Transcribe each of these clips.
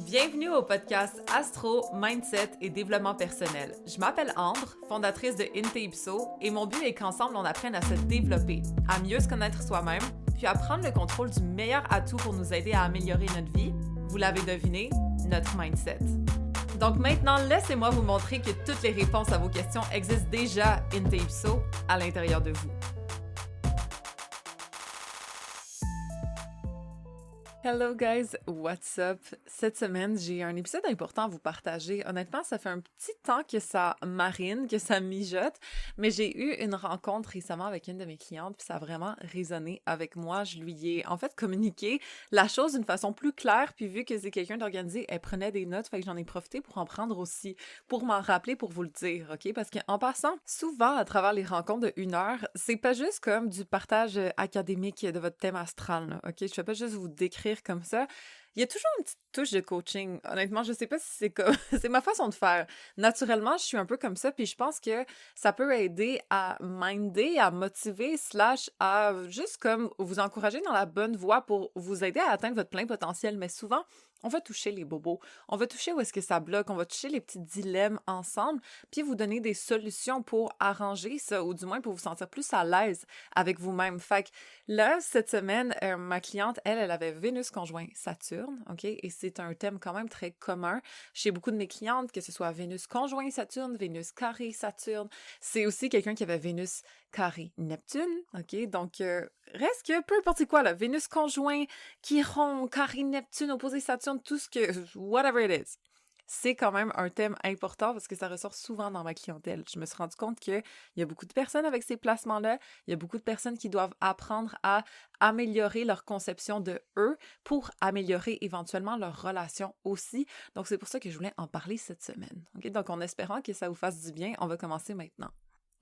Bienvenue au podcast Astro, Mindset et Développement personnel. Je m'appelle Ambre, fondatrice de Ipso, et mon but est qu'ensemble on apprenne à se développer, à mieux se connaître soi-même, puis à prendre le contrôle du meilleur atout pour nous aider à améliorer notre vie. Vous l'avez deviné, notre mindset. Donc maintenant, laissez-moi vous montrer que toutes les réponses à vos questions existent déjà Ipso à l'intérieur de vous. Hello guys, what's up? Cette semaine, j'ai un épisode important à vous partager. Honnêtement, ça fait un petit temps que ça marine, que ça mijote, mais j'ai eu une rencontre récemment avec une de mes clientes, puis ça a vraiment résonné avec moi. Je lui ai en fait communiqué la chose d'une façon plus claire, puis vu que c'est quelqu'un d'organisé, elle prenait des notes, fait que j'en ai profité pour en prendre aussi, pour m'en rappeler, pour vous le dire, ok? Parce qu'en passant, souvent, à travers les rencontres de 1 heure, c'est pas juste comme du partage académique de votre thème astral, là, ok? Je fais pas juste vous décrire comme ça. Il y a toujours une petite touche de coaching. Honnêtement, je sais pas si c'est comme... c'est ma façon de faire. Naturellement, je suis un peu comme ça, puis je pense que ça peut aider à minder, à motiver, à juste comme vous encourager dans la bonne voie pour vous aider à atteindre votre plein potentiel. Mais souvent, on va toucher les bobos. On va toucher où est-ce que ça bloque. On va toucher les petits dilemmes ensemble, puis vous donner des solutions pour arranger ça, ou du moins pour vous sentir plus à l'aise avec vous-même. Fait que là, cette semaine, ma cliente, elle avait Vénus conjoint Saturne, OK? Et c'est un thème quand même très commun chez beaucoup de mes clientes, que ce soit Vénus conjoint Saturne, Vénus carré Saturne. C'est aussi quelqu'un qui avait Vénus carré Neptune, OK? Donc, reste que peu importe c'est quoi, là, Vénus conjoint, Chiron, carré Neptune, opposé Saturne, tout ce que... whatever it is. C'est quand même un thème important parce que ça ressort souvent dans ma clientèle. Je me suis rendu compte qu'il y a beaucoup de personnes avec ces placements-là, il y a beaucoup de personnes qui doivent apprendre à améliorer leur conception de eux pour améliorer éventuellement leur relation aussi. Donc, c'est pour ça que je voulais en parler cette semaine. Okay? Donc, en espérant que ça vous fasse du bien, on va commencer maintenant.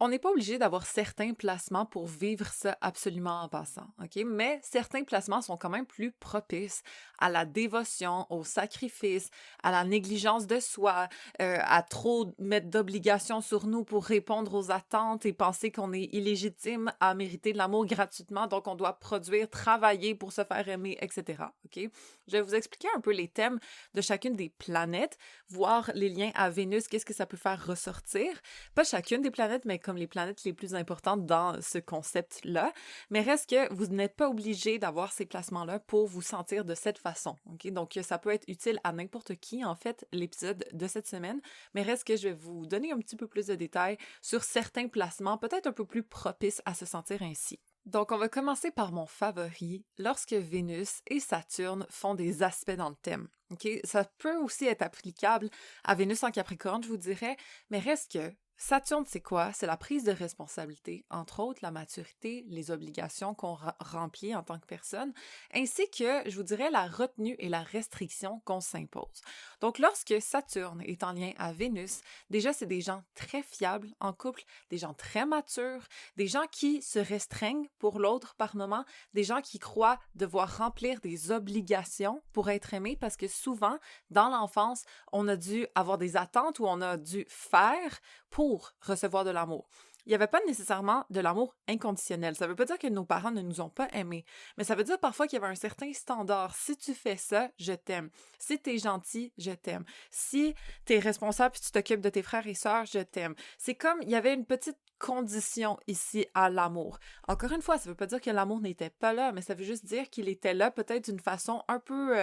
On n'est pas obligé d'avoir certains placements pour vivre ça absolument en passant, OK? Mais certains placements sont quand même plus propices à la dévotion, au sacrifice, à la négligence de soi, à trop mettre d'obligations sur nous pour répondre aux attentes et penser qu'on est illégitime à mériter de l'amour gratuitement, donc on doit produire, travailler pour se faire aimer, etc., OK? Je vais vous expliquer un peu les thèmes de chacune des planètes, voir les liens à Vénus, qu'est-ce que ça peut faire ressortir. Pas chacune des planètes, mais comme les planètes les plus importantes dans ce concept-là, mais reste que vous n'êtes pas obligé d'avoir ces placements-là pour vous sentir de cette façon, ok? Donc, ça peut être utile à n'importe qui, en fait, l'épisode de cette semaine, mais reste que je vais vous donner un petit peu plus de détails sur certains placements, peut-être un peu plus propices à se sentir ainsi. Donc, on va commencer par mon favori, lorsque Vénus et Saturne font des aspects dans le thème. Okay? Ça peut aussi être applicable à Vénus en Capricorne, je vous dirais, mais reste que Saturne, c'est quoi? C'est la prise de responsabilité, entre autres la maturité, les obligations qu'on remplit en tant que personne, ainsi que, je vous dirais, la retenue et la restriction qu'on s'impose. Donc, lorsque Saturne est en lien à Vénus, déjà, c'est des gens très fiables en couple, des gens très matures, des gens qui se restreignent pour l'autre par moment, des gens qui croient devoir remplir des obligations pour être aimés, parce que souvent, dans l'enfance, on a dû avoir des attentes ou on a dû faire pour recevoir de l'amour. Il n'y avait pas nécessairement de l'amour inconditionnel. Ça ne veut pas dire que nos parents ne nous ont pas aimés, mais ça veut dire parfois qu'il y avait un certain standard. Si tu fais ça, je t'aime. Si tu es gentil, je t'aime. Si tu es responsable puis tu t'occupes de tes frères et sœurs, je t'aime. C'est comme, il y avait une petite condition ici à l'amour. Encore une fois, ça ne veut pas dire que l'amour n'était pas là, mais ça veut juste dire qu'il était là peut-être d'une façon un peu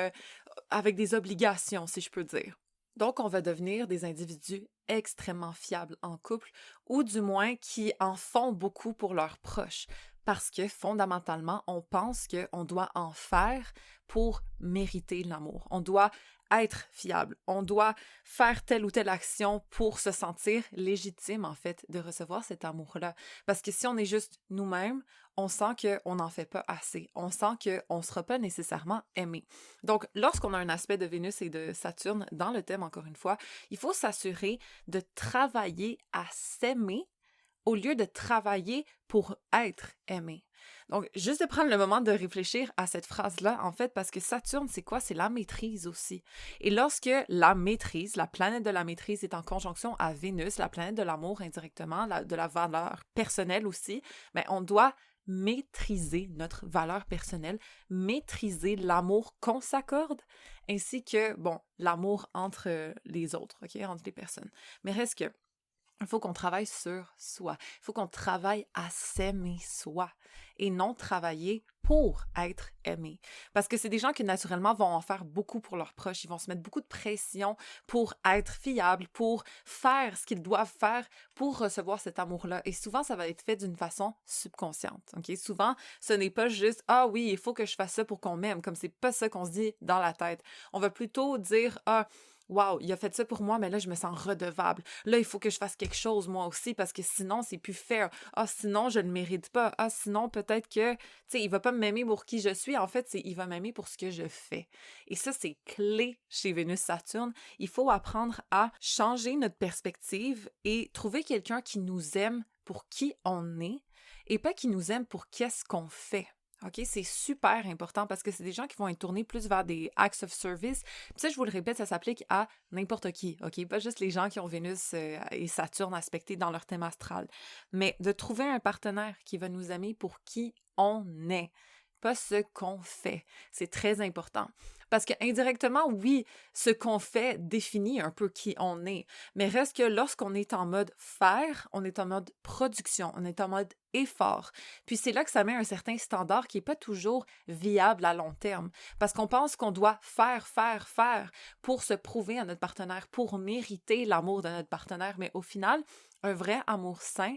avec des obligations, si je peux dire. Donc, on va devenir des individus extrêmement fiables en couple, ou du moins qui en font beaucoup pour leurs proches, parce que fondamentalement, on pense qu'on doit en faire pour mériter l'amour. On doit être fiable. On doit faire telle ou telle action pour se sentir légitime, en fait, de recevoir cet amour-là. Parce que si on est juste nous-mêmes, on sent qu'on n'en fait pas assez. On sent qu'on ne sera pas nécessairement aimé. Donc, lorsqu'on a un aspect de Vénus et de Saturne dans le thème, encore une fois, il faut s'assurer de travailler à s'aimer au lieu de travailler pour être aimé. Donc, juste de prendre le moment de réfléchir à cette phrase-là, en fait, parce que Saturne, c'est quoi? C'est la maîtrise aussi. Et lorsque la maîtrise, la planète de la maîtrise est en conjonction à Vénus, la planète de l'amour indirectement, de la valeur personnelle aussi, bien, on doit maîtriser notre valeur personnelle, maîtriser l'amour qu'on s'accorde, ainsi que, bon, l'amour entre les autres, OK, entre les personnes. Mais reste que il faut qu'on travaille sur soi. Il faut qu'on travaille à s'aimer soi et non travailler pour être aimé. Parce que c'est des gens qui naturellement vont en faire beaucoup pour leurs proches. Ils vont se mettre beaucoup de pression pour être fiables, pour faire ce qu'ils doivent faire pour recevoir cet amour-là. Et souvent, ça va être fait d'une façon subconsciente. OK? Souvent, ce n'est pas juste « Ah oui, il faut que je fasse ça pour qu'on m'aime », comme c'est pas ça qu'on se dit dans la tête. On va plutôt dire « Ah, wow, il a fait ça pour moi, mais là, je me sens redevable. Là, il faut que je fasse quelque chose, moi aussi, parce que sinon, c'est plus fair. Ah, sinon, je ne le mérite pas. Ah, sinon, peut-être que, tu sais, il va pas m'aimer pour qui je suis. En fait, il va m'aimer pour ce que je fais. Et ça, c'est clé chez Vénus-Saturne. Il faut apprendre à changer notre perspective et trouver quelqu'un qui nous aime pour qui on est et pas qui nous aime pour qu'est-ce qu'on fait. OK, c'est super important parce que c'est des gens qui vont être tournés plus vers des acts of service. Puis ça, je vous le répète, ça s'applique à n'importe qui, OK? Pas juste les gens qui ont Vénus et Saturne aspectés dans leur thème astral. Mais de trouver un partenaire qui va nous aimer pour qui on est, pas ce qu'on fait. C'est très important. Parce que indirectement, oui, ce qu'on fait définit un peu qui on est. Mais reste que lorsqu'on est en mode faire, on est en mode production, on est en mode effort. Puis c'est là que ça met un certain standard qui n'est pas toujours viable à long terme. Parce qu'on pense qu'on doit faire pour se prouver à notre partenaire, pour mériter l'amour de notre partenaire. Mais au final, un vrai amour sain,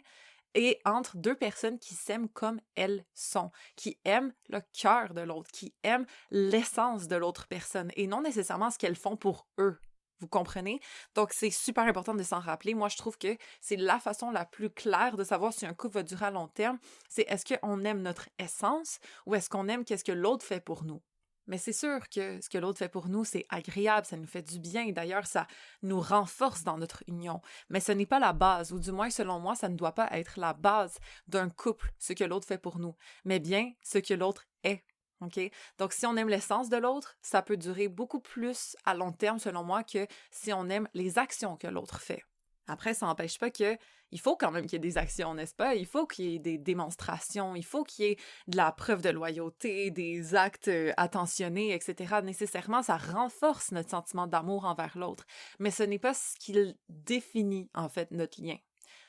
et entre deux personnes qui s'aiment comme elles sont, qui aiment le cœur de l'autre, qui aiment l'essence de l'autre personne et non nécessairement ce qu'elles font pour eux. Vous comprenez? Donc, c'est super important de s'en rappeler. Moi, je trouve que c'est la façon la plus claire de savoir si un couple va durer à long terme. C'est est-ce qu'on aime notre essence ou est-ce qu'on aime qu'est-ce que l'autre fait pour nous? Mais c'est sûr que ce que l'autre fait pour nous, c'est agréable, ça nous fait du bien. D'ailleurs, ça nous renforce dans notre union. Mais ce n'est pas la base, ou du moins, selon moi, ça ne doit pas être la base d'un couple, ce que l'autre fait pour nous, mais bien ce que l'autre est. OK? Donc, si on aime l'essence de l'autre, ça peut durer beaucoup plus à long terme, selon moi, que si on aime les actions que l'autre fait. Après, ça n'empêche pas que il faut quand même qu'il y ait des actions, n'est-ce pas? Il faut qu'il y ait des démonstrations, il faut qu'il y ait de la preuve de loyauté, des actes attentionnés, etc. Nécessairement, ça renforce notre sentiment d'amour envers l'autre. Mais ce n'est pas ce qui définit, en fait, notre lien,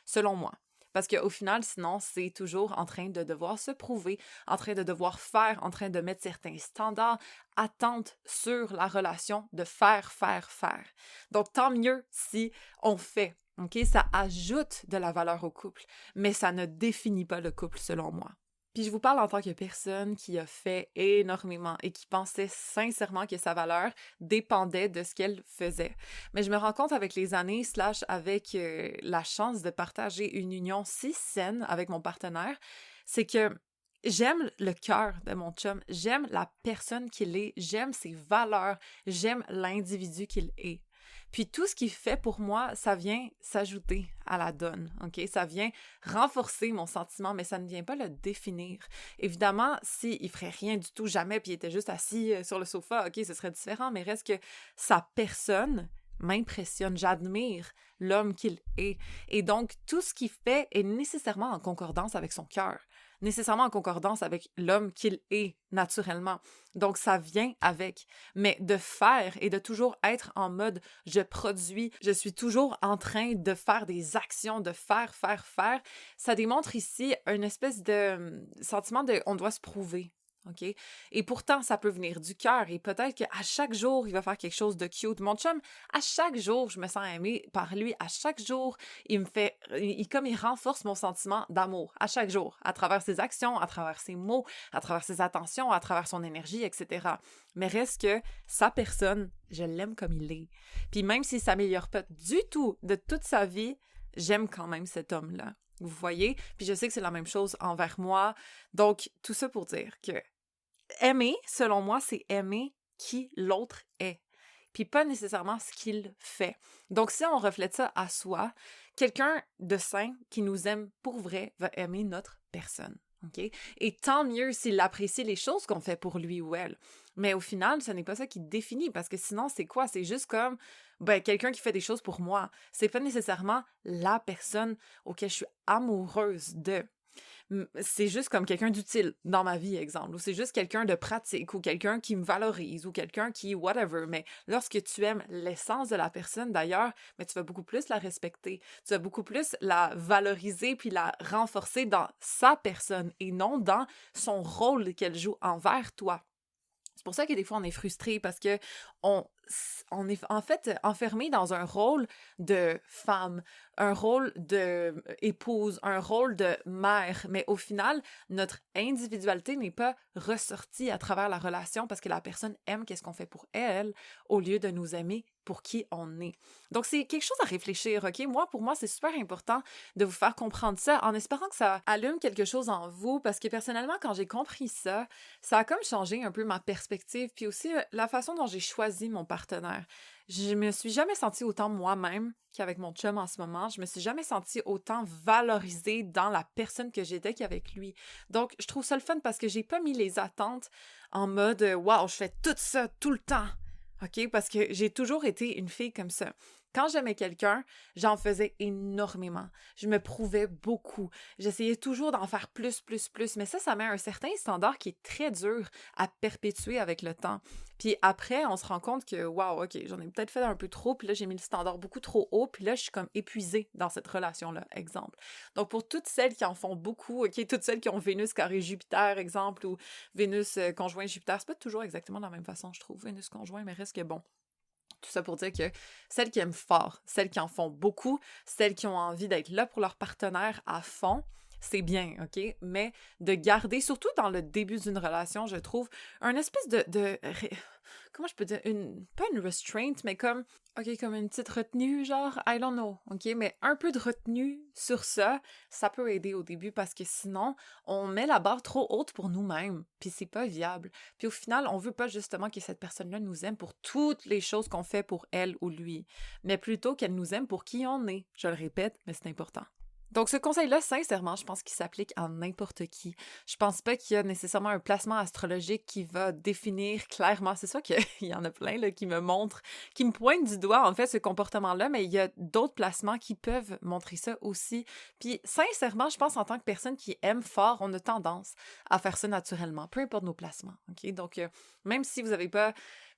selon moi. Parce qu'au final, sinon, c'est toujours en train de devoir se prouver, en train de devoir faire, en train de mettre certains standards, attentes sur la relation, de faire. Donc, tant mieux si on fait. OK? Ça ajoute de la valeur au couple, mais ça ne définit pas le couple selon moi. Puis je vous parle en tant que personne qui a fait énormément et qui pensait sincèrement que sa valeur dépendait de ce qu'elle faisait. Mais je me rends compte avec les années, avec la chance de partager une union si saine avec mon partenaire, c'est que j'aime le cœur de mon chum, j'aime la personne qu'il est, j'aime ses valeurs, j'aime l'individu qu'il est. Puis tout ce qu'il fait pour moi, ça vient s'ajouter à la donne, OK? Ça vient renforcer mon sentiment, mais ça ne vient pas le définir. Évidemment, s'il ferait rien du tout, jamais, puis il était juste assis sur le sofa, OK, ce serait différent, mais reste que sa personne m'impressionne, j'admire l'homme qu'il est. Et donc, tout ce qu'il fait est nécessairement en concordance avec son cœur, nécessairement en concordance avec l'homme qu'il est naturellement. Donc, ça vient avec. Mais de faire et de toujours être en mode « je produis », je suis toujours en train de faire des actions, de faire, ça démontre ici une espèce de sentiment de « on doit se prouver ». OK? Et pourtant, ça peut venir du cœur et peut-être qu'à chaque jour, il va faire quelque chose de cute. Mon chum, à chaque jour, je me sens aimée par lui. À chaque jour, il renforce mon sentiment d'amour. À chaque jour, à travers ses actions, à travers ses mots, à travers ses attentions, à travers son énergie, etc. Mais reste que sa personne, je l'aime comme il est. Puis même s'il ne s'améliore pas du tout de toute sa vie, j'aime quand même cet homme-là. Vous voyez? Puis je sais que c'est la même chose envers moi. Donc, tout ça pour dire que aimer, selon moi, c'est aimer qui l'autre est, puis pas nécessairement ce qu'il fait. Donc, si on reflète ça à soi, quelqu'un de sain qui nous aime pour vrai va aimer notre personne. OK? Et tant mieux s'il apprécie les choses qu'on fait pour lui ou elle. Mais au final, ce n'est pas ça qui définit, parce que sinon, c'est quoi? C'est juste comme quelqu'un qui fait des choses pour moi. C'est pas nécessairement la personne auquel je suis amoureuse de. c'est juste comme quelqu'un d'utile dans ma vie, exemple, ou c'est juste quelqu'un de pratique, ou quelqu'un qui me valorise, ou quelqu'un qui, whatever. Mais lorsque tu aimes l'essence de la personne, d'ailleurs, mais tu vas beaucoup plus la respecter. Tu vas beaucoup plus la valoriser puis la renforcer dans sa personne et non dans son rôle qu'elle joue envers toi. C'est pour ça que des fois, on est frustré parce que on est en fait enfermé dans un rôle de femme, un rôle de épouse, un rôle de mère. Mais au final, notre individualité n'est pas ressortie à travers la relation parce que la personne aime qu'est-ce qu'on fait pour elle au lieu de nous aimer pour qui on est. Donc, c'est quelque chose à réfléchir, OK? Pour moi, c'est super important de vous faire comprendre ça en espérant que ça allume quelque chose en vous parce que personnellement, quand j'ai compris ça, ça a comme changé un peu ma perspective puis aussi la façon dont j'ai choisi mon partenaire. Je me suis jamais sentie autant moi-même qu'avec mon chum en ce moment. Je me suis jamais sentie autant valorisée dans la personne que j'étais qu'avec lui. Donc, je trouve ça le fun parce que j'ai pas mis les attentes en mode « Wow, je fais tout ça tout le temps! » OK? Parce que j'ai toujours été une fille comme ça. Quand j'aimais quelqu'un, j'en faisais énormément. Je me prouvais beaucoup. J'essayais toujours d'en faire plus. Mais ça met un certain standard qui est très dur à perpétuer avec le temps. Puis après, on se rend compte que, wow, OK, j'en ai peut-être fait un peu trop, puis là, j'ai mis le standard beaucoup trop haut, puis là, je suis comme épuisée dans cette relation-là, exemple. Donc, pour toutes celles qui en font beaucoup, OK, toutes celles qui ont Vénus carré Jupiter, exemple, ou Vénus conjoint Jupiter, c'est pas toujours exactement de la même façon, je trouve, Vénus conjoint, mais reste que bon. Tout ça pour dire que celles qui aiment fort, celles qui en font beaucoup, celles qui ont envie d'être là pour leur partenaire à fond, c'est bien, OK? Mais de garder, surtout dans le début d'une relation, je trouve, un espèce comment je peux dire? Pas une restraint, mais comme une petite retenue, genre, I don't know, OK? Mais un peu de retenue sur ça, ça peut aider au début parce que sinon, on met la barre trop haute pour nous-mêmes, puis c'est pas viable. Puis au final, on veut pas justement que cette personne-là nous aime pour toutes les choses qu'on fait pour elle ou lui, mais plutôt qu'elle nous aime pour qui on est. Je le répète, mais c'est important. Donc, ce conseil-là, sincèrement, je pense qu'il s'applique à n'importe qui. Je pense pas qu'il y a nécessairement un placement astrologique qui va définir clairement. C'est sûr qu'il y en a plein là, qui me pointent du doigt, en fait, ce comportement-là, mais il y a d'autres placements qui peuvent montrer ça aussi. Puis, sincèrement, je pense en tant que personne qui aime fort, on a tendance à faire ça naturellement, peu importe nos placements. OK? Donc, même si vous n'avez pas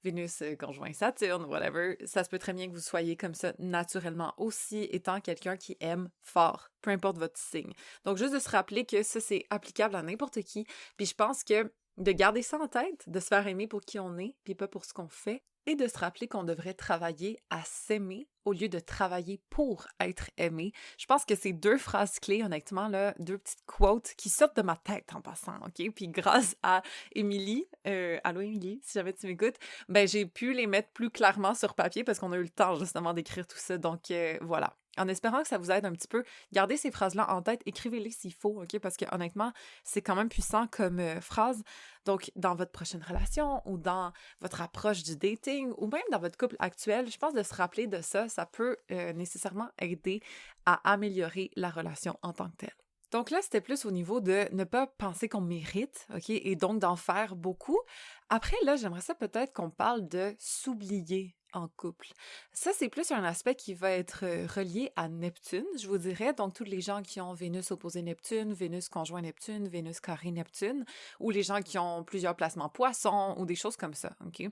Vénus conjoint Saturne, whatever, ça se peut très bien que vous soyez comme ça naturellement aussi, étant quelqu'un qui aime fort, peu importe votre signe. Donc, juste de se rappeler que ça, c'est applicable à n'importe qui, puis je pense que de garder ça en tête, de se faire aimer pour qui on est, puis pas pour ce qu'on fait, et de se rappeler qu'on devrait travailler à s'aimer au lieu de travailler pour être aimé. Je pense que c'est deux phrases clés, honnêtement, là, deux petites quotes qui sortent de ma tête en passant, OK? Puis grâce à Émilie, allô Émilie, si jamais tu m'écoutes, ben j'ai pu les mettre plus clairement sur papier parce qu'on a eu le temps justement d'écrire tout ça. Donc voilà. En espérant que ça vous aide un petit peu, gardez ces phrases-là en tête, écrivez-les s'il faut, OK? Parce que honnêtement, c'est quand même puissant comme phrase. Donc, dans votre prochaine relation ou dans votre approche du dating ou même dans votre couple actuel, je pense de se rappeler de ça, ça peut nécessairement aider à améliorer la relation en tant que telle. Donc là, c'était plus au niveau de ne pas penser qu'on mérite, OK? Et donc d'en faire beaucoup. Après, là, j'aimerais ça peut-être qu'on parle de s'oublier en couple. Ça, c'est plus un aspect qui va être relié à Neptune, je vous dirais. Donc, tous les gens qui ont Vénus opposée Neptune, Vénus conjoint Neptune, Vénus carré Neptune, ou les gens qui ont plusieurs placements poissons, ou des choses comme ça, OK?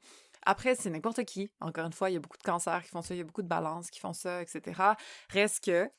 Après, c'est n'importe qui. Encore une fois, il y a beaucoup de cancers qui font ça, il y a beaucoup de balances qui font ça, etc. Reste que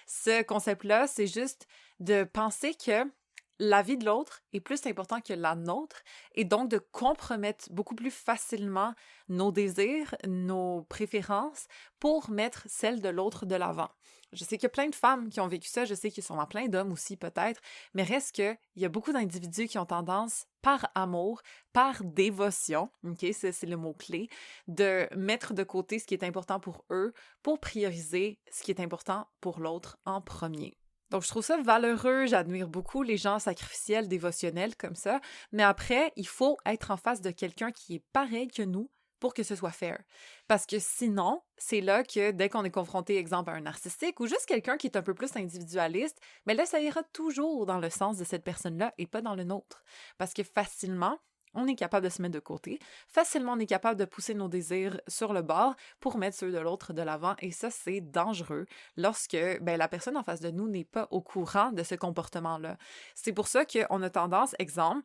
ce concept-là, c'est juste de penser que la vie de l'autre est plus important que la nôtre et donc de compromettre beaucoup plus facilement nos désirs, nos préférences pour mettre celle de l'autre de l'avant. Je sais qu'il y a plein de femmes qui ont vécu ça, je sais qu'il y a sûrement plein d'hommes aussi peut-être, mais reste qu'il y a beaucoup d'individus qui ont tendance, par amour, par dévotion, ok, c'est le mot-clé, de mettre de côté ce qui est important pour eux pour prioriser ce qui est important pour l'autre en premier. Donc, je trouve ça valeureux, j'admire beaucoup les gens sacrificiels, dévotionnels comme ça, mais après, il faut être en face de quelqu'un qui est pareil que nous pour que ce soit fair. Parce que sinon, c'est là que dès qu'on est confronté, exemple, à un narcissique ou juste quelqu'un qui est un peu plus individualiste, mais là, ça ira toujours dans le sens de cette personne-là et pas dans le nôtre. Parce que facilement, on est capable de se mettre de côté. Facilement, on est capable de pousser nos désirs sur le bord pour mettre ceux de l'autre de l'avant. Et ça, c'est dangereux lorsque la personne en face de nous n'est pas au courant de ce comportement-là. C'est pour ça qu'on a tendance, exemple,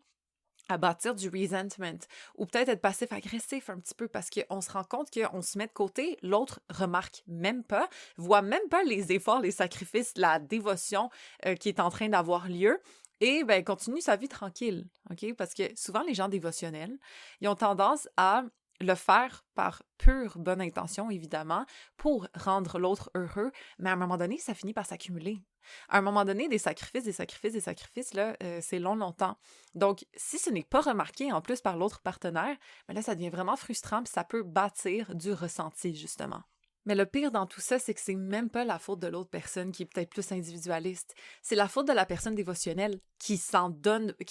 à bâtir du resentment ou peut-être être passif-agressif un petit peu parce qu'on se rend compte qu'on se met de côté, l'autre remarque même pas, voit même pas les efforts, les sacrifices, la dévotion qui est en train d'avoir lieu et continue sa vie tranquille, OK? Parce que souvent, les gens dévotionnels, ils ont tendance à le faire par pure bonne intention, évidemment, pour rendre l'autre heureux, mais à un moment donné, ça finit par s'accumuler. À un moment donné, des sacrifices, là, c'est longtemps. Donc, si ce n'est pas remarqué en plus par l'autre partenaire, là, ça devient vraiment frustrant, puis ça peut bâtir du ressenti, justement. Mais le pire dans tout ça, c'est que c'est même pas la faute de l'autre personne qui est peut-être plus individualiste. C'est la faute de la personne dévotionnelle qui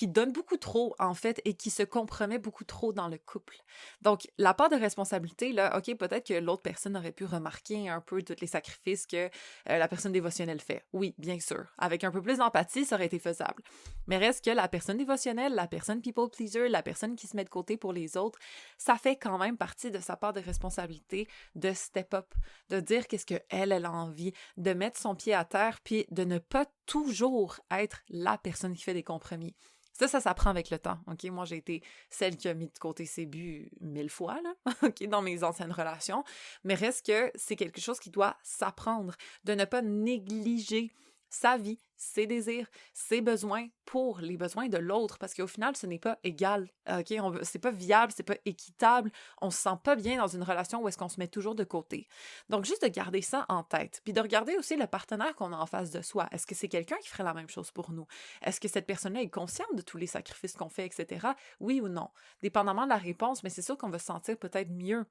donne beaucoup trop, en fait, et qui se compromet beaucoup trop dans le couple. Donc, la part de responsabilité, là, OK, peut-être que l'autre personne aurait pu remarquer un peu tous les sacrifices que la personne dévotionnelle fait. Oui, bien sûr. Avec un peu plus d'empathie, ça aurait été faisable. Mais reste que la personne dévotionnelle, la personne people pleaser, la personne qui se met de côté pour les autres, ça fait quand même partie de sa part de responsabilité de step up, de dire qu'est-ce qu'elle a envie, de mettre son pied à terre, puis de ne pas toujours être la personne qui fait des compromis. Ça s'apprend avec le temps, OK? Moi, j'ai été celle qui a mis de côté ses buts 1000 fois, là, OK, dans mes anciennes relations, mais reste que c'est quelque chose qui doit s'apprendre, de ne pas négliger sa vie, ses désirs, ses besoins pour les besoins de l'autre, parce qu'au final, ce n'est pas égal, OK? C'est pas viable, c'est pas équitable, on se sent pas bien dans une relation où est-ce qu'on se met toujours de côté. Donc, juste de garder ça en tête, puis de regarder aussi le partenaire qu'on a en face de soi. Est-ce que c'est quelqu'un qui ferait la même chose pour nous? Est-ce que cette personne-là est consciente de tous les sacrifices qu'on fait, etc.? Oui ou non? Dépendamment de la réponse, mais c'est sûr qu'on va se sentir peut-être mieux.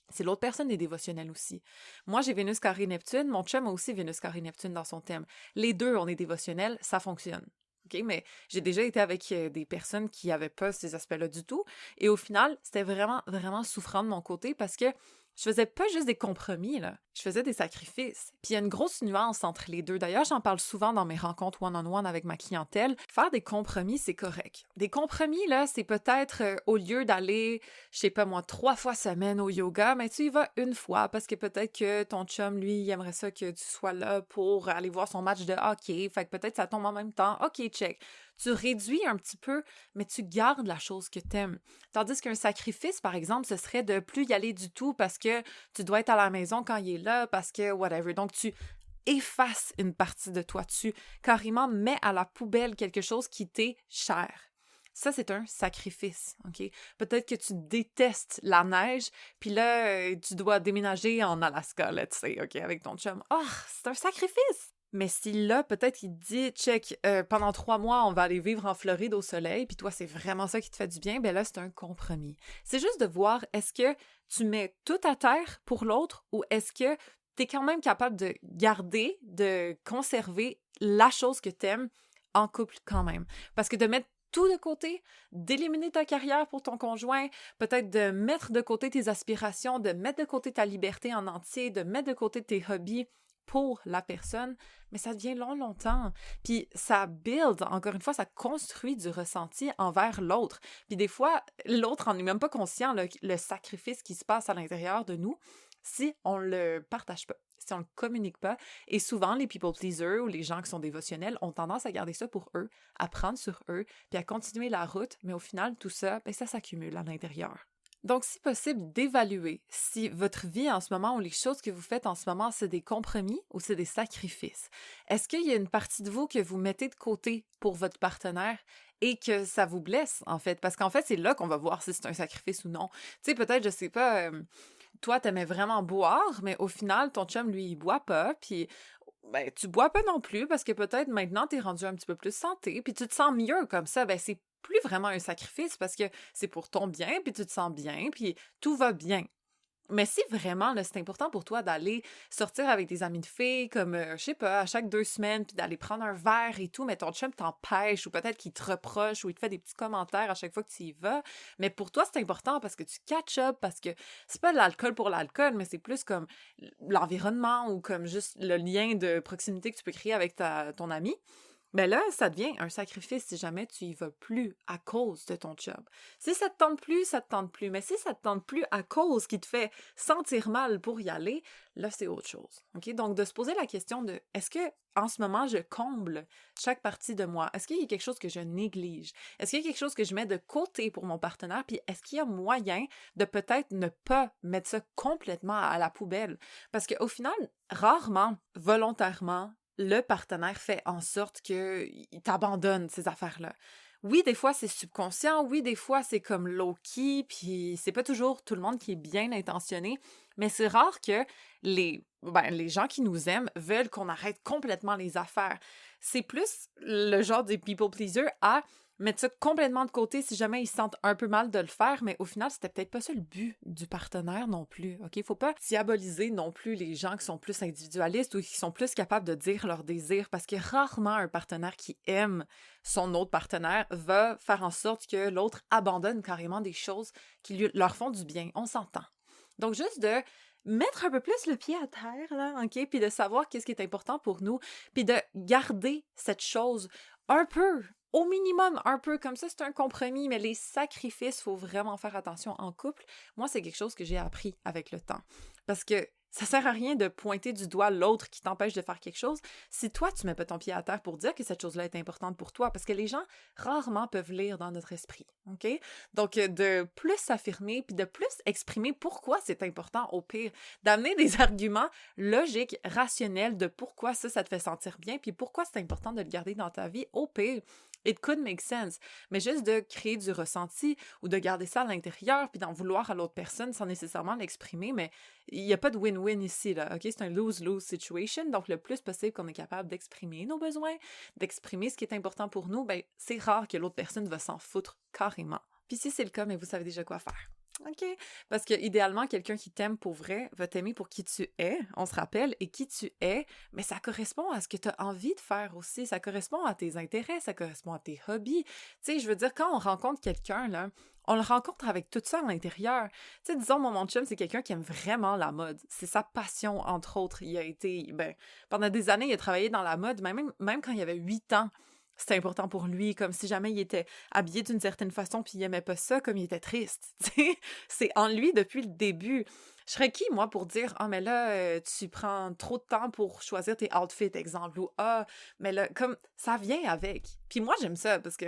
C'est l'autre personne est dévotionnelle aussi. Moi, j'ai Vénus carré Neptune, mon chum a aussi Vénus carré Neptune dans son thème. Les deux, on est dévotionnels, ça fonctionne. OK? Mais j'ai déjà été avec des personnes qui n'avaient pas ces aspects-là du tout. Et au final, c'était vraiment, vraiment souffrant de mon côté parce que je faisais pas juste des compromis, là. Je faisais des sacrifices. Puis il y a une grosse nuance entre les deux. D'ailleurs, j'en parle souvent dans mes rencontres one-on-one avec ma clientèle. Faire des compromis, c'est correct. Des compromis, là, c'est peut-être au lieu d'aller, je sais pas moi, 3 fois semaine au yoga, mais tu y vas une fois parce que peut-être que ton chum, lui, il aimerait ça que tu sois là pour aller voir son match de hockey. Fait que peut-être ça tombe en même temps. OK, check. Tu réduis un petit peu, mais tu gardes la chose que t'aimes. Tandis qu'un sacrifice, par exemple, ce serait de plus y aller du tout parce que tu dois être à la maison quand il est là, parce que whatever. Donc, tu effaces une partie de toi. Tu carrément mets à la poubelle quelque chose qui t'est cher. Ça, c'est un sacrifice, OK? Peut-être que tu détestes la neige, puis là, tu dois déménager en Alaska, là, tu sais, OK, avec ton chum. Oh, c'est un sacrifice! Mais si là, peut-être il te dit, check, pendant 3 mois, on va aller vivre en Floride au soleil, puis toi, c'est vraiment ça qui te fait du bien, ben là, c'est un compromis. C'est juste de voir, est-ce que tu mets tout à terre pour l'autre ou est-ce que tu es quand même capable de garder, de conserver la chose que tu aimes en couple quand même. Parce que de mettre tout de côté, d'éliminer ta carrière pour ton conjoint, peut-être de mettre de côté tes aspirations, de mettre de côté ta liberté en entier, de mettre de côté tes hobbies, pour la personne, mais ça devient longtemps. Puis ça build, encore une fois, ça construit du ressenti envers l'autre. Puis des fois, l'autre en est même pas conscient, le sacrifice qui se passe à l'intérieur de nous, si on le partage pas, si on le communique pas. Et souvent, les people pleasers ou les gens qui sont dévotionnels ont tendance à garder ça pour eux, à prendre sur eux, puis à continuer la route, mais au final, tout ça, ça s'accumule à l'intérieur. Donc, si possible, d'évaluer si votre vie en ce moment ou les choses que vous faites en ce moment, c'est des compromis ou c'est des sacrifices. Est-ce qu'il y a une partie de vous que vous mettez de côté pour votre partenaire et que ça vous blesse, en fait? Parce qu'en fait, c'est là qu'on va voir si c'est un sacrifice ou non. Tu sais, peut-être, je sais pas, toi, t'aimais vraiment boire, mais au final, ton chum, lui, il boit pas, puis tu bois pas non plus parce que peut-être maintenant, t'es rendu un petit peu plus santé, puis tu te sens mieux comme ça, c'est plus vraiment un sacrifice parce que c'est pour ton bien, puis tu te sens bien, puis tout va bien. Mais si vraiment, là, c'est important pour toi d'aller sortir avec des amis de filles, comme, je sais pas, à chaque 2 semaines, puis d'aller prendre un verre et tout, mais ton chum t'empêche, ou peut-être qu'il te reproche, ou il te fait des petits commentaires à chaque fois que tu y vas, mais pour toi, c'est important parce que tu catch up, parce que c'est pas de l'alcool pour l'alcool, mais c'est plus comme l'environnement, ou comme juste le lien de proximité que tu peux créer avec ton ami. ben là, ça devient un sacrifice si jamais tu y vas plus à cause de ton job. Si ça te tente plus, ça te tente plus. Mais si ça te tente plus à cause qui te fait sentir mal pour y aller, là, c'est autre chose. OK? Donc, de se poser la question de est-ce que en ce moment, je comble chaque partie de moi? Est-ce qu'il y a quelque chose que je néglige? Est-ce qu'il y a quelque chose que je mets de côté pour mon partenaire? Puis est-ce qu'il y a moyen de peut-être ne pas mettre ça complètement à la poubelle? Parce qu'au final, rarement, volontairement, le partenaire fait en sorte qu'il t'abandonne ces affaires-là. Oui, des fois, c'est subconscient. Oui, des fois, c'est comme low-key. Puis c'est pas toujours tout le monde qui est bien intentionné. Mais c'est rare que les gens qui nous aiment veulent qu'on arrête complètement les affaires. C'est plus le genre des people pleasers à mettre ça complètement de côté si jamais ils se sentent un peu mal de le faire, mais au final, c'était peut-être pas ça le but du partenaire non plus, OK? Faut pas diaboliser non plus les gens qui sont plus individualistes ou qui sont plus capables de dire leurs désirs, parce que rarement un partenaire qui aime son autre partenaire va faire en sorte que l'autre abandonne carrément des choses qui leur font du bien. On s'entend. Donc, juste de mettre un peu plus le pied à terre, là, OK? Puis de savoir qu'est-ce qui est important pour nous, puis de garder cette chose un peu, au minimum, un peu, comme ça, c'est un compromis, mais les sacrifices, il faut vraiment faire attention en couple. Moi, c'est quelque chose que j'ai appris avec le temps. Parce que ça sert à rien de pointer du doigt l'autre qui t'empêche de faire quelque chose si toi, tu mets pas ton pied à terre pour dire que cette chose-là est importante pour toi, parce que les gens, rarement, peuvent lire dans notre esprit, OK? Donc, de plus s'affirmer, puis de plus exprimer pourquoi c'est important, au pire, d'amener des arguments logiques, rationnels de pourquoi ça te fait sentir bien, puis pourquoi c'est important de le garder dans ta vie, au pire. It could make sense. Mais juste de créer du ressenti ou de garder ça à l'intérieur puis d'en vouloir à l'autre personne sans nécessairement l'exprimer, mais il n'y a pas de win-win ici, là, OK? C'est un lose-lose situation. Donc, le plus possible qu'on est capable d'exprimer nos besoins, d'exprimer ce qui est important pour nous, ben c'est rare que l'autre personne va s'en foutre carrément. Puis si c'est le cas, mais vous savez déjà quoi faire. OK? Parce que idéalement, quelqu'un qui t'aime pour vrai va t'aimer pour qui tu es, on se rappelle, et qui tu es, mais ça correspond à ce que tu as envie de faire aussi, ça correspond à tes intérêts, ça correspond à tes hobbies. Tu sais, je veux dire, quand on rencontre quelqu'un, là, on le rencontre avec tout ça à l'intérieur. Tu sais, disons, mon chum, c'est quelqu'un qui aime vraiment la mode. C'est sa passion, entre autres. Il a été, pendant des années, il a travaillé dans la mode, même quand il avait 8 ans. C'était important pour lui, comme si jamais il était habillé d'une certaine façon puis il aimait pas ça, comme il était triste. C'est en lui depuis le début. Je serais qui, moi, pour dire « Ah, mais là, tu prends trop de temps pour choisir tes outfits, exemple. » Ou « Ah, mais là, comme ça vient avec. » Puis moi, j'aime ça parce que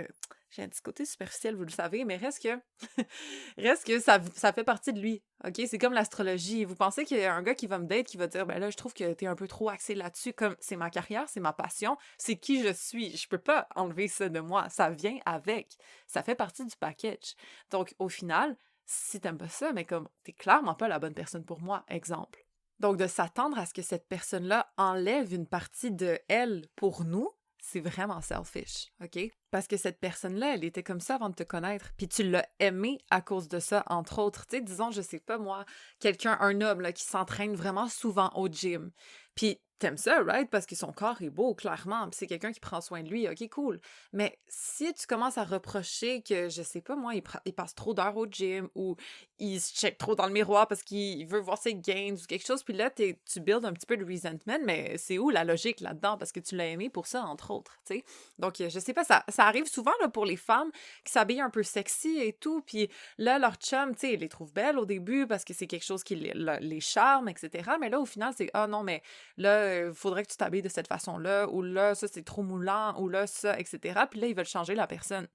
j'ai un petit côté superficiel, vous le savez, mais reste que ça fait partie de lui. OK? C'est comme l'astrologie. Vous pensez qu'il y a un gars qui va me date qui va dire « Ben là, je trouve que t'es un peu trop axé là-dessus. » Comme c'est ma carrière, c'est ma passion, c'est qui je suis. Je peux pas enlever ça de moi. Ça vient avec. Ça fait partie du package. Donc, au final, si t'aimes pas ça, mais comme t'es clairement pas la bonne personne pour moi, exemple. Donc, de s'attendre à ce que cette personne-là enlève une partie de elle pour nous, c'est vraiment selfish, OK? Parce que cette personne-là, elle était comme ça avant de te connaître, puis tu l'as aimée à cause de ça, entre autres. Tu sais, disons, je sais pas moi, un homme là, qui s'entraîne vraiment souvent au gym, puis t'aimes ça, right? Parce que son corps est beau, clairement, puis c'est quelqu'un qui prend soin de lui, OK, cool. Mais si tu commences à reprocher que, je sais pas moi, il passe trop d'heures au gym, ou il se check trop dans le miroir parce qu'il veut voir ses gains ou quelque chose, puis là, tu builds un petit peu de resentment, mais c'est où la logique là-dedans? Parce que tu l'as aimé pour ça, entre autres, tu sais. Donc, je sais pas, ça arrive souvent là, pour les femmes qui s'habillent un peu sexy et tout, puis là, leur chum, tu sais, ils les trouvent belles au début parce que c'est quelque chose qui les charme, etc. Mais là, au final, c'est « Ah non, mais là, faudrait que tu t'habilles de cette façon-là, ou là, ça, c'est trop moulant, ou là, ça, etc. » Puis là, ils veulent changer la personne.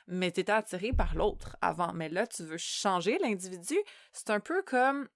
Mais t'étais attiré par l'autre avant. Mais là, tu veux changer l'individu. C'est un peu comme...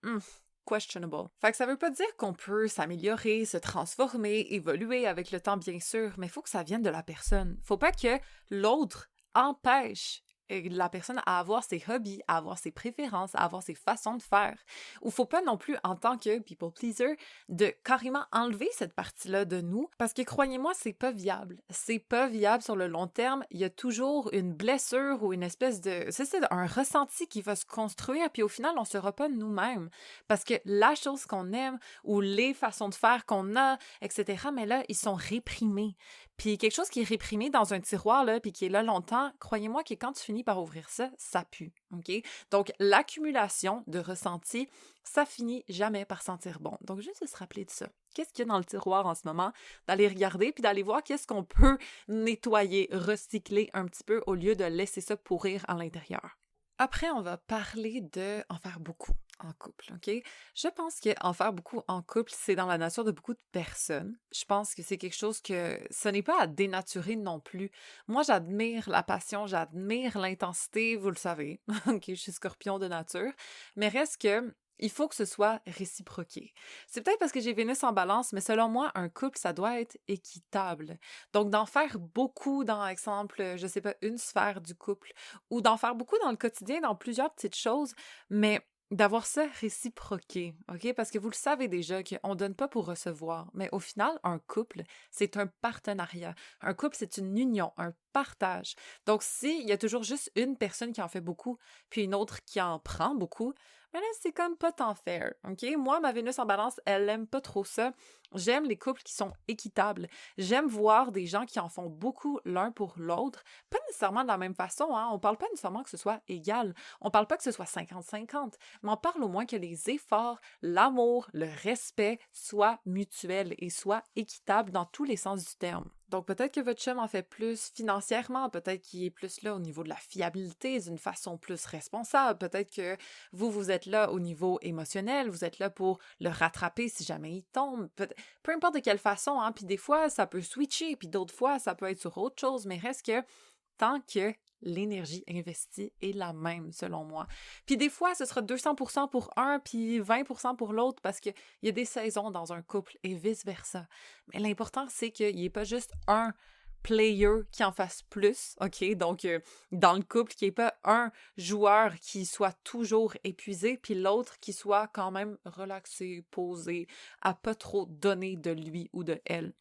questionable. Fait que ça veut pas dire qu'on peut s'améliorer, se transformer, évoluer avec le temps, bien sûr, mais il faut que ça vienne de la personne. Faut pas que l'autre empêche la personne à avoir ses hobbies, à avoir ses préférences, à avoir ses façons de faire. Ou faut pas non plus, en tant que people pleaser, de carrément enlever cette partie-là de nous, parce que croyez-moi, c'est pas viable. C'est pas viable sur le long terme. Il y a toujours une blessure ou une espèce de... C'est un ressenti qui va se construire, puis au final, on sera pas nous-mêmes. Parce que la chose qu'on aime, ou les façons de faire qu'on a, etc., mais là, ils sont réprimés. Puis quelque chose qui est réprimé dans un tiroir, là, puis qui est là longtemps, croyez-moi que quand tu finis par ouvrir ça, ça pue, OK? Donc, l'accumulation de ressentis, ça finit jamais par sentir bon. Donc, juste se rappeler de ça. Qu'est-ce qu'il y a dans le tiroir en ce moment? D'aller regarder, puis d'aller voir qu'est-ce qu'on peut nettoyer, recycler un petit peu au lieu de laisser ça pourrir à l'intérieur. Après, on va parler de en faire beaucoup en couple, OK? Je pense qu'en faire beaucoup en couple, c'est dans la nature de beaucoup de personnes. Je pense que c'est quelque chose que ce n'est pas à dénaturer non plus. Moi, j'admire la passion, j'admire l'intensité, vous le savez. OK, je suis scorpion de nature. Mais reste que il faut que ce soit réciproqué. C'est peut-être parce que j'ai Vénus en balance, mais selon moi, un couple, ça doit être équitable. Donc, d'en faire beaucoup dans, exemple, je sais pas, une sphère du couple, ou d'en faire beaucoup dans le quotidien, dans plusieurs petites choses, mais d'avoir ça réciproqué, OK? Parce que vous le savez déjà qu'on donne pas pour recevoir, mais au final, un couple, c'est un partenariat. Un couple, c'est une union, un partage. Donc, s'il y a toujours juste une personne qui en fait beaucoup, puis une autre qui en prend beaucoup, mais là, c'est comme pas tant fair, OK? Moi, ma Vénus en balance, elle aime pas trop ça. J'aime les couples qui sont équitables. J'aime voir des gens qui en font beaucoup l'un pour l'autre. Pas nécessairement de la même façon, hein? On parle pas nécessairement que ce soit égal. On parle pas que ce soit 50-50, mais on parle au moins que les efforts, l'amour, le respect soient mutuels et soient équitables dans tous les sens du terme. Donc, peut-être que votre chum en fait plus financièrement, peut-être qu'il est plus là au niveau de la fiabilité, d'une façon plus responsable, peut-être que vous êtes là au niveau émotionnel, vous êtes là pour le rattraper si jamais il tombe, peu importe de quelle façon, hein, puis des fois, ça peut switcher, puis d'autres fois, ça peut être sur autre chose, mais reste que tant que l'énergie investie est la même, selon moi. Puis des fois, ce sera 200% pour un, puis 20% pour l'autre, parce qu'il y a des saisons dans un couple et vice-versa. Mais l'important, c'est qu'il n'y ait pas juste un player qui en fasse plus, OK? Donc, dans le couple, qu'il n'y ait pas un joueur qui soit toujours épuisé, puis l'autre qui soit quand même relaxé, posé, à pas trop donner de lui ou de elle.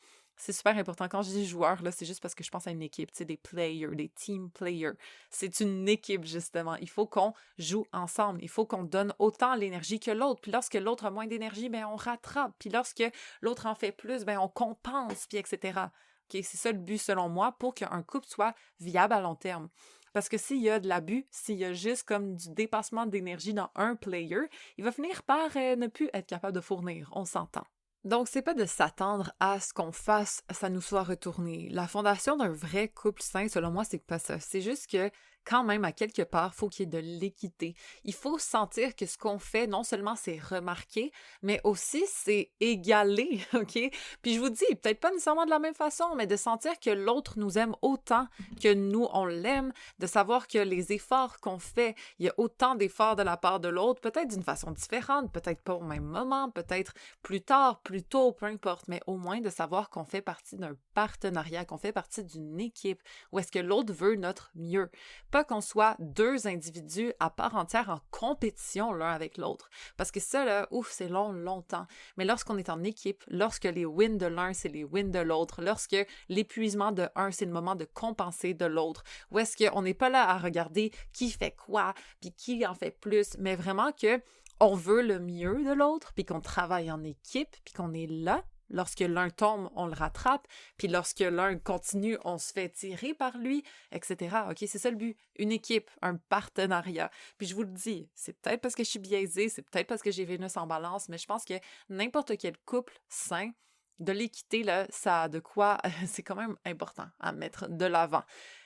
C'est super important. Quand je dis joueur, là, c'est juste parce que je pense à une équipe, tu sais, des players, des team players. C'est une équipe, justement. Il faut qu'on joue ensemble. Il faut qu'on donne autant l'énergie que l'autre. Puis lorsque l'autre a moins d'énergie, ben on rattrape. Puis lorsque l'autre en fait plus, ben on compense, puis etc. OK? C'est ça le but, selon moi, pour qu'un couple soit viable à long terme. Parce que s'il y a de l'abus, s'il y a juste comme du dépassement d'énergie dans un player, il va finir par ne plus être capable de fournir. On s'entend. Donc, c'est pas de s'attendre à ce qu'on fasse, ça nous soit retourné. La fondation d'un vrai couple sain, selon moi, c'est pas ça. C'est juste que, quand même, à quelque part, faut qu'il y ait de l'équité. Il faut sentir que ce qu'on fait, non seulement c'est remarqué, mais aussi c'est égalé, OK? Puis je vous dis, peut-être pas nécessairement de la même façon, mais de sentir que l'autre nous aime autant que nous, on l'aime, de savoir que les efforts qu'on fait, il y a autant d'efforts de la part de l'autre, peut-être d'une façon différente, peut-être pas au même moment, peut-être plus tard, plus tôt, peu importe, mais au moins de savoir qu'on fait partie d'un partenariat, qu'on fait partie d'une équipe, où est-ce que l'autre veut notre mieux. Pas qu'on soit deux individus à part entière en compétition l'un avec l'autre. Parce que ça, là, ouf, c'est long, longtemps. Mais lorsqu'on est en équipe, lorsque les wins de l'un, c'est les wins de l'autre, lorsque l'épuisement de un, c'est le moment de compenser de l'autre, où est-ce qu'on n'est pas là à regarder qui fait quoi, puis qui en fait plus, mais vraiment que on veut le mieux de l'autre, puis qu'on travaille en équipe, puis qu'on est là. Lorsque l'un tombe, on le rattrape, puis lorsque l'un continue, on se fait tirer par lui, etc. OK, c'est ça le but. Une équipe, un partenariat. Puis je vous le dis, c'est peut-être parce que je suis biaisée, c'est peut-être parce que j'ai Vénus en balance, mais je pense que n'importe quel couple sain, de l'équité, là, ça a de quoi, c'est quand même important à mettre de l'avant.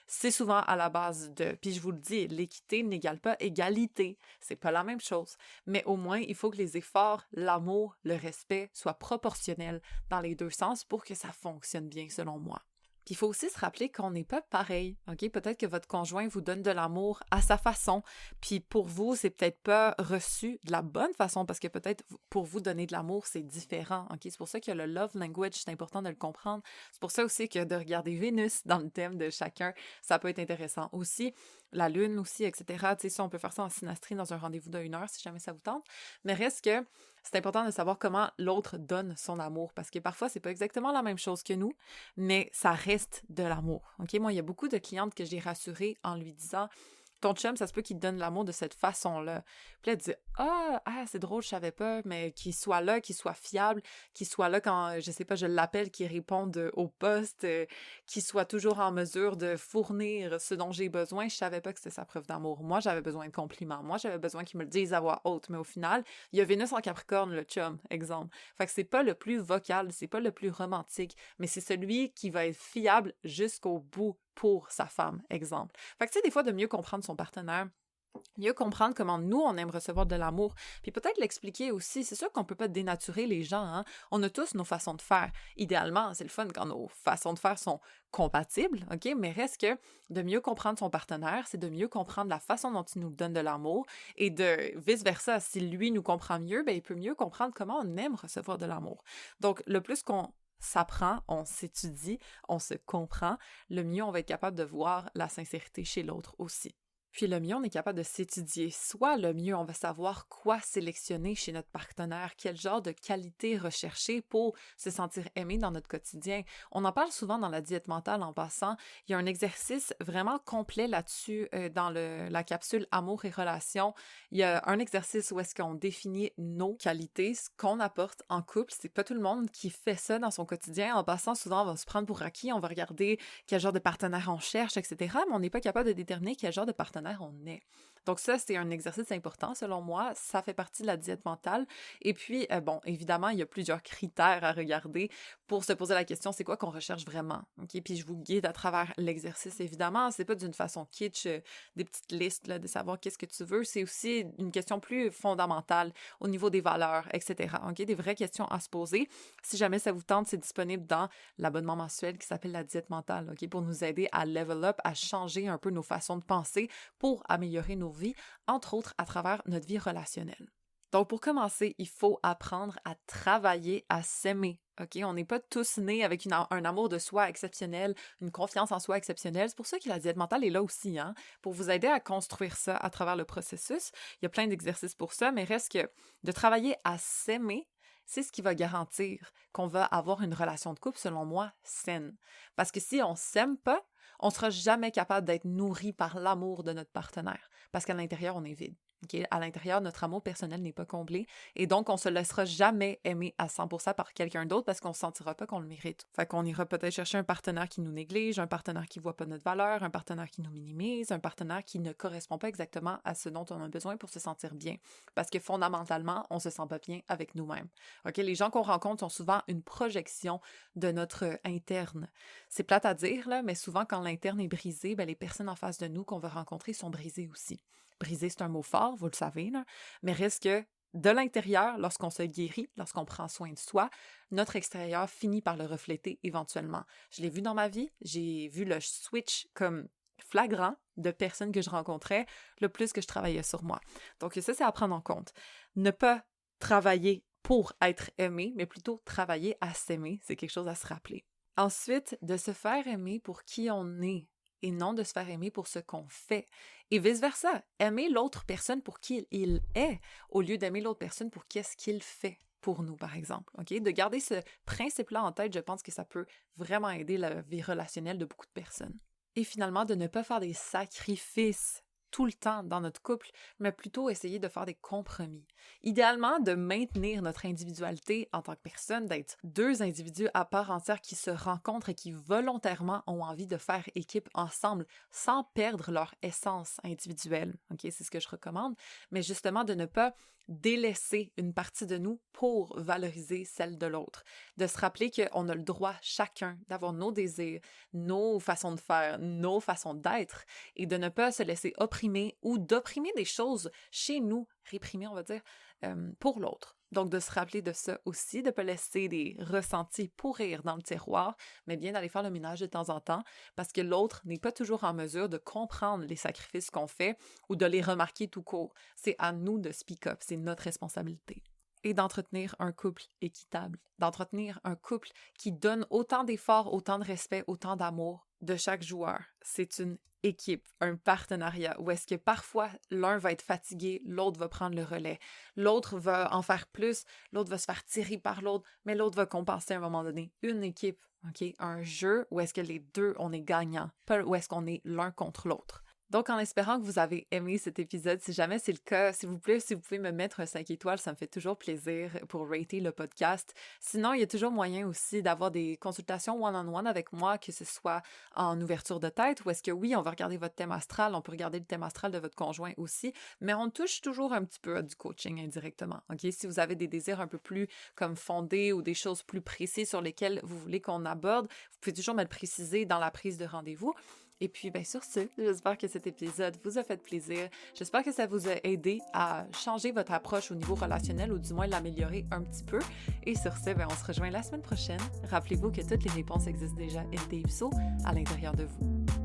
C'est souvent à la base de, puis je vous le dis, l'équité n'égale pas égalité, c'est pas la même chose, mais au moins il faut que les efforts, l'amour, le respect soient proportionnels dans les deux sens pour que ça fonctionne bien selon moi. Puis il faut aussi se rappeler qu'on n'est pas pareil, OK? Peut-être que votre conjoint vous donne de l'amour à sa façon, puis pour vous, c'est peut-être pas reçu de la bonne façon, parce que peut-être pour vous, donner de l'amour, c'est différent, OK? C'est pour ça que le love language, c'est important de le comprendre. C'est pour ça aussi que de regarder Vénus dans le thème de chacun, ça peut être intéressant. Aussi, la lune aussi, etc. Tu sais, ça, on peut faire ça en synastrie dans un rendez-vous d'1 heure, si jamais ça vous tente. Mais reste que c'est important de savoir comment l'autre donne son amour, parce que parfois, c'est pas exactement la même chose que nous, mais ça reste de l'amour. OK? Moi, il y a beaucoup de clientes que j'ai rassurées en lui disant ton chum, ça se peut qu'il te donne l'amour de cette façon-là. Puis là, tu dis, c'est drôle, je savais pas, mais qu'il soit là, qu'il soit fiable, qu'il soit là quand, je sais pas, je l'appelle, qu'il réponde au poste, qu'il soit toujours en mesure de fournir ce dont j'ai besoin. Je savais pas que c'était sa preuve d'amour. Moi, j'avais besoin de compliments. Moi, j'avais besoin qu'il me le dise à voix haute. Mais au final, il y a Vénus en Capricorne, le chum, exemple. Fait que c'est pas le plus vocal, c'est pas le plus romantique, mais c'est celui qui va être fiable jusqu'au bout pour sa femme, exemple. Fait que tu sais, des fois, de mieux comprendre son partenaire, mieux comprendre comment nous, on aime recevoir de l'amour, puis peut-être l'expliquer aussi. C'est sûr qu'on peut pas dénaturer les gens, hein? On a tous nos façons de faire. Idéalement, c'est le fun quand nos façons de faire sont compatibles, OK? Mais reste que de mieux comprendre son partenaire, c'est de mieux comprendre la façon dont il nous donne de l'amour et de vice-versa. Si lui nous comprend mieux, ben il peut mieux comprendre comment on aime recevoir de l'amour. Donc, le plus qu'on s'apprend, on s'étudie, on se comprend, le mieux on va être capable de voir la sincérité chez l'autre aussi. Puis le mieux, on est capable de s'étudier. Soit le mieux, on va savoir quoi sélectionner chez notre partenaire, quel genre de qualité rechercher pour se sentir aimé dans notre quotidien. On en parle souvent dans la diète mentale en passant. Il y a un exercice vraiment complet là-dessus dans la capsule Amour et relations. Il y a un exercice où est-ce qu'on définit nos qualités, ce qu'on apporte en couple. C'est pas tout le monde qui fait ça dans son quotidien. En passant, souvent, on va se prendre pour acquis, on va regarder quel genre de partenaire on cherche, etc. Mais on n'est pas capable de déterminer quel genre de partenaire on est. Donc ça, c'est un exercice important selon moi. Ça fait partie de la diète mentale. Et puis, évidemment, il y a plusieurs critères à regarder pour se poser la question, c'est quoi qu'on recherche vraiment? OK? Puis je vous guide à travers l'exercice, évidemment. C'est pas d'une façon kitsch, des petites listes là, de savoir qu'est-ce que tu veux. C'est aussi une question plus fondamentale au niveau des valeurs, etc. OK? Des vraies questions à se poser. Si jamais ça vous tente, c'est disponible dans l'abonnement mensuel qui s'appelle la diète mentale, OK? Pour nous aider à level up, à changer un peu nos façons de penser pour améliorer nos vies, entre autres à travers notre vie relationnelle. Donc, pour commencer, il faut apprendre à travailler à s'aimer. OK? On n'est pas tous nés avec un amour de soi exceptionnel, une confiance en soi exceptionnelle. C'est pour ça que la diète mentale est là aussi, hein? Pour vous aider à construire ça à travers le processus. Il y a plein d'exercices pour ça, mais reste que de travailler à s'aimer, c'est ce qui va garantir qu'on va avoir une relation de couple, selon moi, saine. Parce que si on ne s'aime pas, on ne sera jamais capable d'être nourri par l'amour de notre partenaire. Parce qu'à l'intérieur, on est vide. Okay? À l'intérieur, notre amour personnel n'est pas comblé. Et donc, on ne se laissera jamais aimer à 100% par quelqu'un d'autre parce qu'on ne sentira pas qu'on le mérite. Fait qu'on ira peut-être chercher un partenaire qui nous néglige, un partenaire qui ne voit pas notre valeur, un partenaire qui nous minimise, un partenaire qui ne correspond pas exactement à ce dont on a besoin pour se sentir bien. Parce que fondamentalement, on ne se sent pas bien avec nous-mêmes. Okay? Les gens qu'on rencontre sont souvent une projection de notre interne. C'est plate à dire, là, mais souvent, quand l'interne est brisé, les personnes en face de nous qu'on va rencontrer sont brisées aussi. Briser, c'est un mot fort, vous le savez, là, mais reste que de l'intérieur, lorsqu'on se guérit, lorsqu'on prend soin de soi, notre extérieur finit par le refléter éventuellement. Je l'ai vu dans ma vie, j'ai vu le switch comme flagrant de personnes que je rencontrais, le plus que je travaillais sur moi. Donc ça, c'est à prendre en compte. Ne pas travailler pour être aimé, mais plutôt travailler à s'aimer, c'est quelque chose à se rappeler. Ensuite, de se faire aimer pour qui on est et non de se faire aimer pour ce qu'on fait. Et vice-versa, aimer l'autre personne pour qui il est au lieu d'aimer l'autre personne pour qu'est-ce qu'il fait pour nous, par exemple. OK? De garder ce principe-là en tête, je pense que ça peut vraiment aider la vie relationnelle de beaucoup de personnes. Et finalement, de ne pas faire des sacrifices tout le temps dans notre couple, mais plutôt essayer de faire des compromis. Idéalement, de maintenir notre individualité en tant que personne, d'être deux individus à part entière qui se rencontrent et qui volontairement ont envie de faire équipe ensemble sans perdre leur essence individuelle. OK, c'est ce que je recommande, mais justement de ne pas délaisser une partie de nous pour valoriser celle de l'autre. De se rappeler qu'on a le droit chacun d'avoir nos désirs, nos façons de faire, nos façons d'être et de ne pas se laisser opprimer ou d'opprimer des choses chez nous, réprimer on va dire, pour l'autre. Donc de se rappeler de ça aussi, de ne pas laisser des ressentis pourrir dans le tiroir, mais bien d'aller faire le ménage de temps en temps parce que l'autre n'est pas toujours en mesure de comprendre les sacrifices qu'on fait ou de les remarquer tout court. C'est à nous de speak up, c'est notre responsabilité. Et d'entretenir un couple équitable, d'entretenir un couple qui donne autant d'efforts, autant de respect, autant d'amour de chaque joueur. C'est une équipe, un partenariat, où est-ce que parfois l'un va être fatigué, l'autre va prendre le relais, l'autre va en faire plus, l'autre va se faire tirer par l'autre, mais l'autre va compenser à un moment donné. Une équipe, OK? Un jeu où est-ce que les deux, on est gagnants, pas où est-ce qu'on est l'un contre l'autre. Donc, en espérant que vous avez aimé cet épisode, si jamais c'est le cas, s'il vous plaît, si vous pouvez me mettre un 5 étoiles, ça me fait toujours plaisir pour rater le podcast. Sinon, il y a toujours moyen aussi d'avoir des consultations one-on-one avec moi, que ce soit en ouverture de tête, ou est-ce que oui, on va regarder votre thème astral, on peut regarder le thème astral de votre conjoint aussi, mais on touche toujours un petit peu à du coaching indirectement, OK? Si vous avez des désirs un peu plus comme fondés ou des choses plus précises sur lesquelles vous voulez qu'on aborde, vous pouvez toujours me le préciser dans la prise de rendez-vous. Et puis, ben, sur ce, j'espère que cet épisode vous a fait plaisir. J'espère que ça vous a aidé à changer votre approche au niveau relationnel ou du moins l'améliorer un petit peu. Et sur ce, ben, on se rejoint la semaine prochaine. Rappelez-vous que toutes les réponses existent déjà et Dave So à l'intérieur de vous.